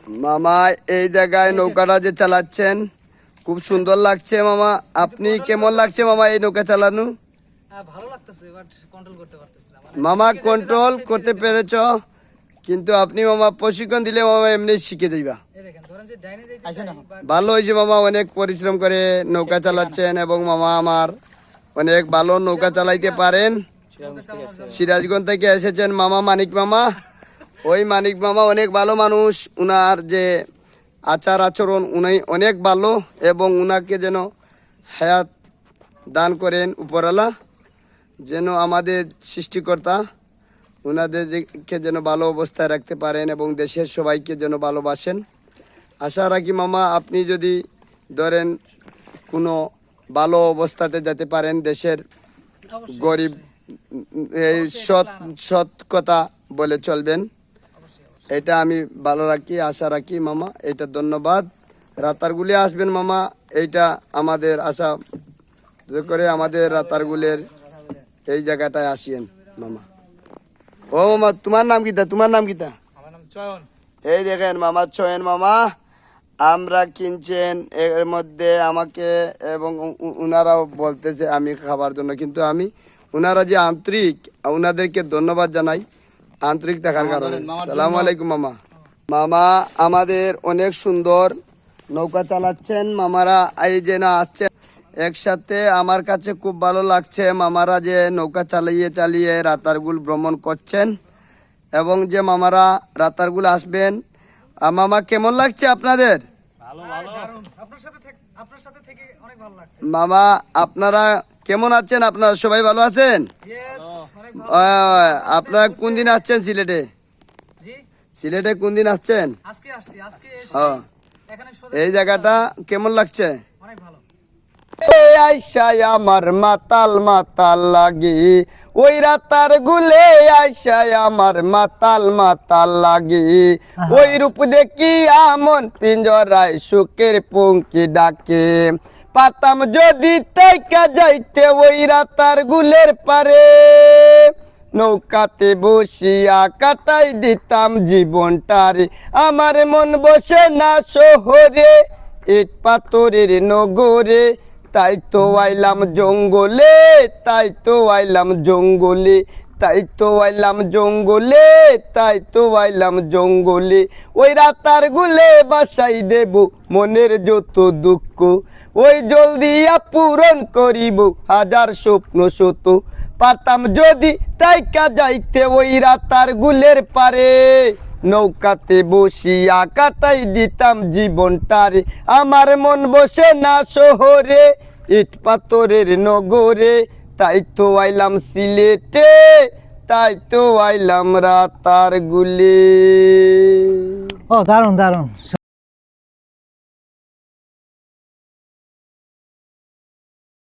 মামা এই জায়গায় নৌকাটা যে চালাচ্ছেন খুব সুন্দর লাগছে মামা। আপনি কেমন লাগছে মামা এই নৌকা চালানো? ভালো লাগতেছে, বাট কন্ট্রোল করতে পারতেছি না। মামা কন্ট্রোল করতে পেরেছ, কিন্তু আপনি মামা প্রশিক্ষণ দিলে মামা এমনি শিখে যাইবা। এই দেখেন, ধরেন যে ডাইনে যাইতেছে, ভালো হয়েছে মামা, অনেক পরিশ্রম করে নৌকা চালাচ্ছেন এবং মামা আমার অনেক ভালো নৌকা চালাইতে পারেন। সিরাজগঞ্জ থেকে এসেছেন মামা মানিক মামা। ওই মানিক মামা অনেক ভালো মানুষ, উনার যে আচার আচরণ উনি অনেক ভালো, এবং উনাকে যেন হায়াত দান করেন উপরওয়ালা, যেন আমাদের সৃষ্টিকর্তা উনাদেরকে যেন ভালো অবস্থায় রাখতে পারেন এবং দেশের সবাইকে যেন ভালোবাসেন। আশা রাখি মামা আপনি যদি ধরেন কোনো ভালো অবস্থাতে যেতে পারেন, দেশের গরিব এই সৎ কথা বলে চলবেন, এটা আমি ভালো রাখি, আশা রাখি মামা। এটা ধন্যবাদ। রাতারগুলি আসবেন মামা, এইটা আমাদের আশা করে আমাদের রাতারগুলের এই জায়গাটায় আসিয়েন মামা। ও মামা তোমার নাম কিতা? তোমার নাম কিতা? আমার নাম চয়ন। এই দেখেন মামা চয়ন মামা, আমরা কিনছেন এর মধ্যে আমাকে, এবং উনারাও বলতেছে আমি খাবার জন্য, কিন্তু আমি উনারা যে আন্তরিক, উনাদেরকে ধন্যবাদ জানাই আন্তরিক থাকার কারণে। সালাম আলাইকুম মামা। মামা আমাদের অনেক সুন্দর নৌকা চালাচ্ছেন মামারা, এই যে না আসছে একসাথে, আমার কাছে খুব ভালো লাগছে মামারা যে নৌকা চালিয়ে রাতারগুল ভ্রমণ করছেন, এবং যে মামারা রাতারগুল আসবেন। মামা কেমন লাগছে আপনাদের? আপনার সাথে থেকে অনেক ভালো লাগছে মামা আপনারা কেমন আছেন? আপনারা সবাই ভালো আছেন? আপনারা কোন দিন আসছেন সিলেটে? সিলেটে কোন দিন আসছেন? আজকে আসছি, আজকে এখানে এই জায়গাটা কেমন লাগছে? অনেক ভালো। আইসায় আমার মাতাল মাতাল লাগি, ওই রাতার গুলে আইসায় আমার মাতাল মাতাল লাগি, ওই রূপ দেখি আমন পিঞ্জরায় সুখের পঙ্কি ডাকে, পাতাম যদি তাইকা যাইতে ওই রাতার গুলের পারে, নৌকাতে বসিয়া কাটাই দিতাম জীবনটারে, আমার মন বসে না শহরে ইট পাথরের নগরে, তাই তো আইলাম জঙ্গলে, তাই তো আইলাম জঙ্গলে, তাই তো আইলাম জঙ্গলে, তাই তো আইলাম জঙ্গলে, ওই রাতার গুলে বাসাই দেব মনের যত দুঃখ, ওই জলদিয়া পূরণ করিব হাজার স্বপ্ন শত, পারতাম যদি তাইকা যাইতে ওই রাতার গুলের পারে, নৌকাতে বসিয়া কাটাই দিতাম জীবনটারে, আমার মন বসে না শহরে ইট পাথরের নগরে, তাই তো আইলাম সিলেটে, তাই তো আইলাম রাতারগুলে। ও দারুণ দারুণ।